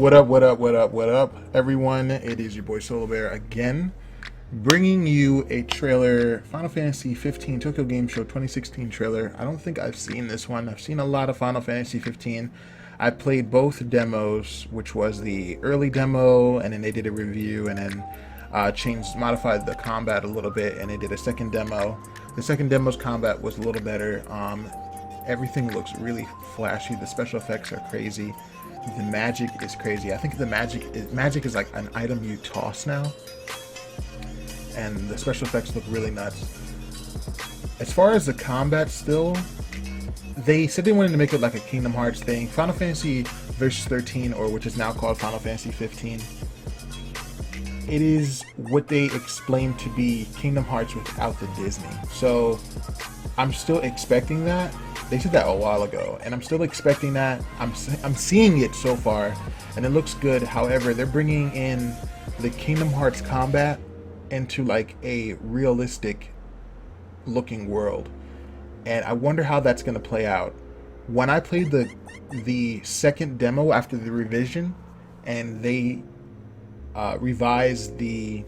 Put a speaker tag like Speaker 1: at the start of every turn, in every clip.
Speaker 1: What up, what up, what up, what up, everyone? It is your boy Solobear again, bringing you a trailer, Final Fantasy 15 Tokyo Game Show 2016 trailer. I don't think I've seen this one. I've seen a lot of Final Fantasy 15. I played both demos, which was the early demo, and then they did a review, and then modified the combat a little bit, and they did a second demo. The second demo's combat was a little better. Everything looks really flashy. The special effects are crazy. The magic is crazy. I think the magic is like an item you toss now, and the special effects look really nuts. As far as the combat, still, they said they wanted to make it like a Kingdom Hearts thing. Final Fantasy Versus 13, or which is now called Final Fantasy 15. It is what they explained to be Kingdom Hearts without the Disney. So I'm still expecting that. They said that a while ago, and I'm still expecting that. I'm seeing it so far, and it looks good. However, they're bringing in the Kingdom Hearts combat into like a realistic looking world, and I wonder how that's going to play out. When I played the second demo after the revision, and they revised the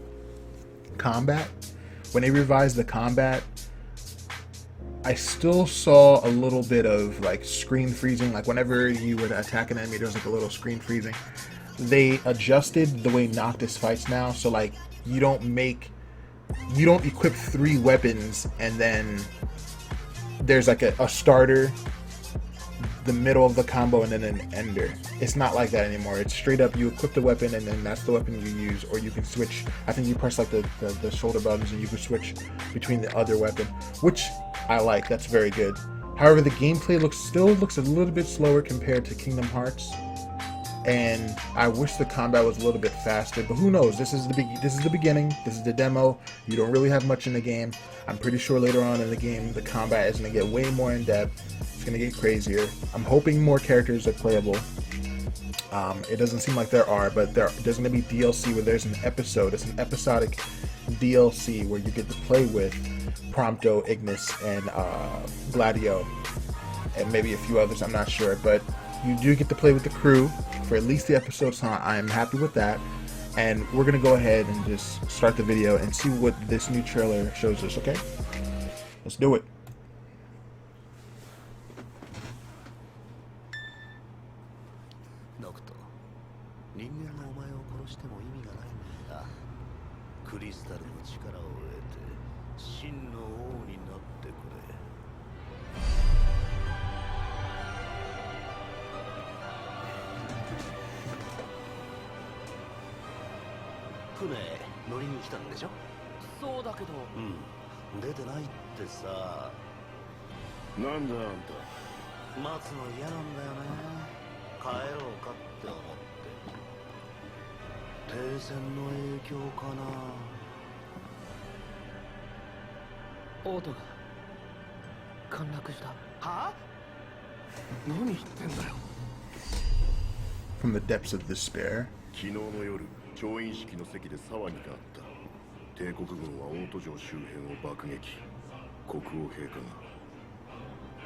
Speaker 1: combat, when they revised the combat, I still saw a little bit of like screen freezing. Like whenever you would attack an enemy, there was like a little screen freezing. They adjusted the way Noctis fights now, so like you don't equip 3 weapons and then there's like a starter, the middle of the combo, and then an ender. It's not like that anymore. It's straight up, you equip the weapon and then that's the weapon you use, or you can switch. I think you press like the shoulder buttons and you can switch between the other weapon, which I like. That's very good. However, the gameplay still looks a little bit slower compared to Kingdom Hearts, and I wish the combat was a little bit faster. But who knows? This is the beginning. This is the demo. You don't really have much in the game. I'm pretty sure later on in the game, the combat is going to get way more in depth. It's going to get crazier. I'm hoping more characters are playable. It doesn't seem like there are, but there's going to be DLC where there's an episode. It's an episodic DLC where you get to play with Prompto, Ignis, and Gladio, and maybe a few others, I'm not sure, but you do get to play with the crew for at least the episode, so I am happy with that. And we're gonna go ahead and just start the video and see what this new trailer shows us. Okay, let's do it. From the depths of despair.
Speaker 2: 昨日の夜、調印式の席で騒ぎがあった。帝国軍は大都城周辺を爆撃。国王陛下が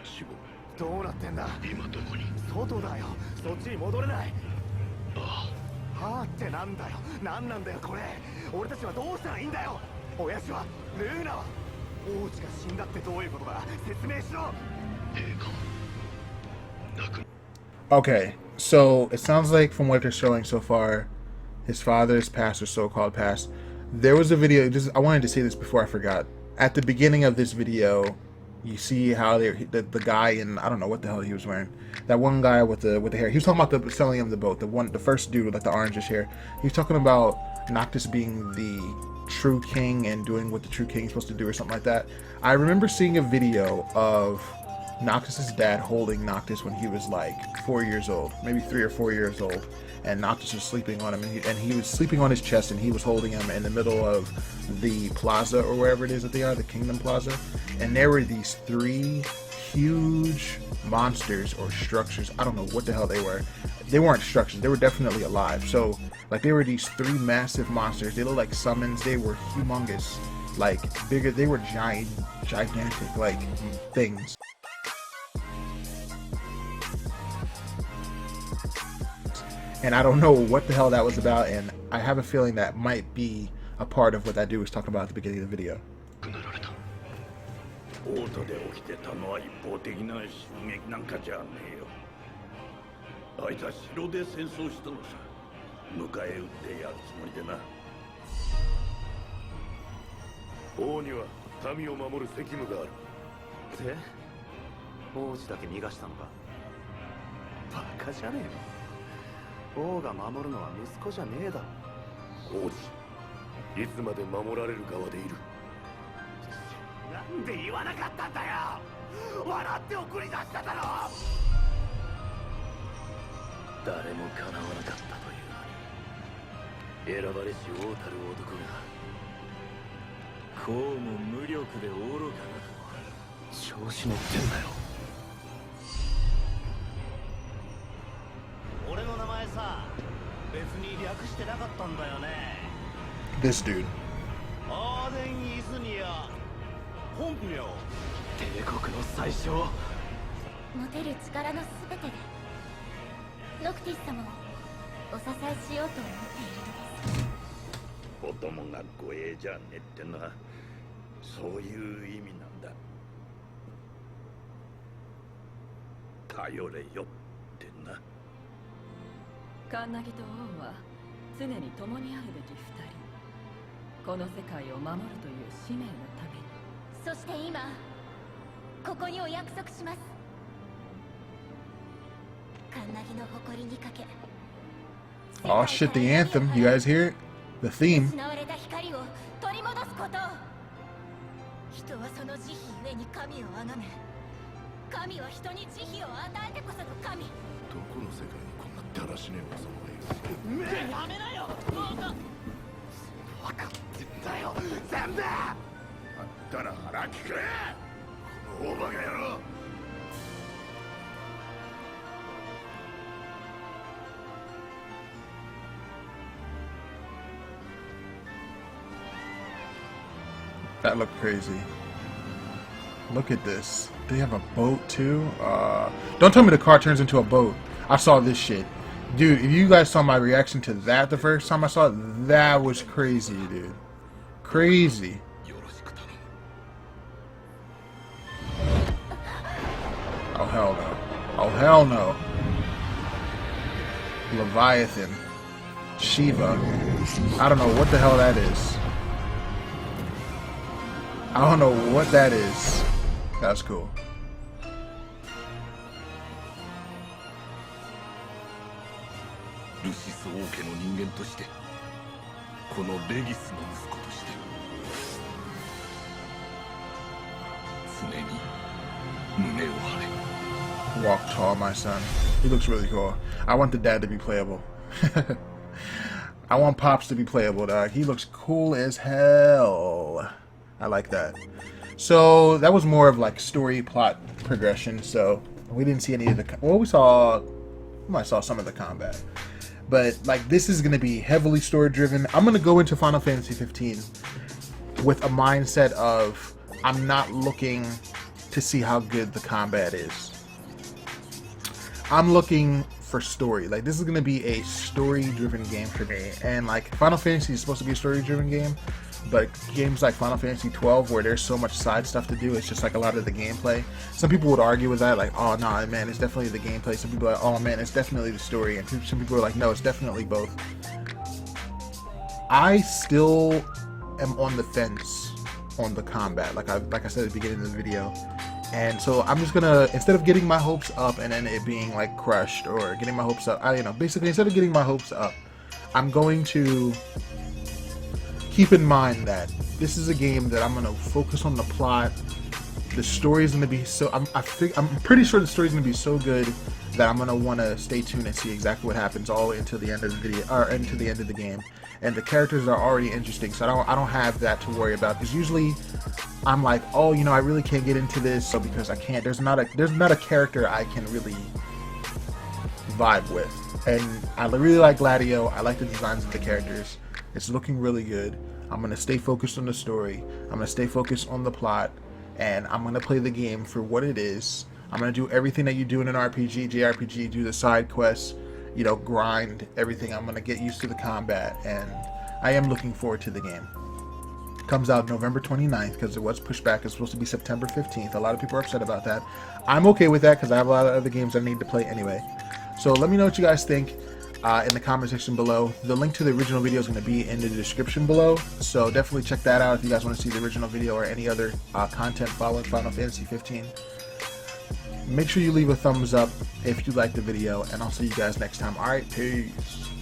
Speaker 2: 死亡。どうなってんだ？今どこに？外だよ。そっちに戻れない。ああ。はあってなんだよ。なんなんだよこれ。俺たちはどうしたらいいんだよ。親父は、ルーナは。王子が死んだってどういうことだ？説明しろ。陛下。
Speaker 1: Okay, so it sounds like from what they're showing so far, his father's passed, or so-called passed. There was a video, I wanted to say this before I forgot. At the beginning of this video, you see how the guy in, I don't know what the hell he was wearing. That one guy with the hair. He was talking about selling him the boat. The first dude with like the orangish hair. He was talking about Noctis being the true king and doing what the true king is supposed to do or something like that. I remember seeing a video of Noctis's dad holding Noctis when he was like 4 years old, maybe 3 or 4 years old, and Noctis was sleeping on him, and he was sleeping on his chest, and he was holding him in the middle of the plaza, or wherever it is that they are, the Kingdom Plaza, and there were these 3 huge monsters or structures. I don't know what the hell they were. They weren't structures, they were definitely alive. So like they were these 3 massive monsters. They looked like summons. They were humongous, like bigger. They were gigantic like things. and I don't know what the hell that was about, and I have a feeling that might be a part of what that dude was talking about at the beginning of the video.
Speaker 3: オートで起きてたのは一方的な襲撃なんかじゃねえよ。あいつは城で戦争したのさ。迎え撃ってやるつもりでな。王には民を守る責務がある。
Speaker 4: で、王子だけ逃がしたのか。バカじゃねえの。王が守るのは息子じゃねえだろ。
Speaker 2: 王子、いつまで守られる側でいる。
Speaker 3: なんで言わなかったんだよ。笑って送り出しただろ。
Speaker 4: 誰も叶わなかったというのに、選ばれし王たる男がこうも無力で愚かな調子乗ってんだよ。
Speaker 3: 俺の名前さ、別に略してなかったんだよね。
Speaker 1: This dude.
Speaker 3: アーデン・イズニア本名。
Speaker 4: 帝国の最初。
Speaker 5: 持てる力のすべてでノクティス様をお支えしようと思っているのです。
Speaker 3: 子供が護衛じゃねえってのはそういう意味なんだ。頼れよってな。
Speaker 6: カンナギと王は常に共にあるべき二人。この世界を守るという使命のために。
Speaker 5: そして今ここにお約束します。カンナギの誇りにかけ。
Speaker 1: Oh shit, the anthem. You guys hear it? The theme.
Speaker 5: 失われた光を取り戻すこと。人はその慈悲ゆえに神を崇め、神は人に慈悲を与えてこその神。
Speaker 2: どこの世界にこんなだらしねえ王様がいる。
Speaker 3: やめなよ。分かってんだよ全部。あったら腹切れ。この大バカ野郎。
Speaker 1: That looked crazy. Look at this. They have a boat too? Don't tell me the car turns into a boat. I saw this shit. Dude, if you guys saw my reaction to that the first time I saw it, that was crazy, dude. Crazy. Oh, hell no. Oh, hell no. Leviathan. Shiva. I don't know what the hell that is. I don't know what that is. That's cool.
Speaker 3: Lucius 王家の人間として、このレギスの息子として、常に胸を張れ。
Speaker 1: Walk tall, my son. He looks really cool. I want the dad to be playable. I want Pops to be playable, dog. He looks cool as hell. I like that. So that was more of like story plot progression. So we didn't see any of the. Well, we might saw some of the combat, but like this is gonna be heavily story driven. I'm gonna go into Final Fantasy 15 with a mindset of I'm not looking to see how good the combat is. I'm looking for story. Like this is gonna be a story-driven game for me, and like Final Fantasy is supposed to be a story-driven game, but games like Final Fantasy 12, where there's so much side stuff to do, it's just like a lot of the gameplay. Some people would argue with that, like, oh nah, man, it's definitely the gameplay. Some people are like, oh man, it's definitely the story, and some people are like, no, it's definitely both. I still am on the fence on the combat, like I said at the beginning of the video. And so I'm just gonna, instead of getting my hopes up and then it being like crushed, or getting my hopes up, basically instead of getting my hopes up, I'm going to keep in mind that this is a game that I'm gonna focus on the plot. The story is gonna be so, I'm pretty sure the story is gonna be so good that I'm gonna want to stay tuned and see exactly what happens all the way until the end of the video, or into the end of the game. And the characters are already interesting, so I don't have that to worry about, because usually I'm like, oh, you know, I really can't get into this, so because I can't, there's not a character I can really vibe with. And I really like Gladio. I like the designs of the characters. It's looking really good. I'm gonna stay focused on the story. I'm gonna stay focused on the plot, and I'm gonna play the game for what it is. I'm gonna do everything that you do in an RPG, JRPG, do the side quests, you know, grind everything. I'm gonna get used to the combat, and I am looking forward to the game. Comes out November 29th because it was pushed back. It's supposed to be September 15th. A lot of people are upset about that. I'm okay with that because I have a lot of other games I need to play anyway. So let me know what you guys think in the comment section below. The link to the original video is going to be in the description below, so definitely check that out if you guys want to see the original video or any other content following Final Fantasy 15. Make sure you leave a thumbs up if you liked the video, and I'll see you guys next time. Alright, peace.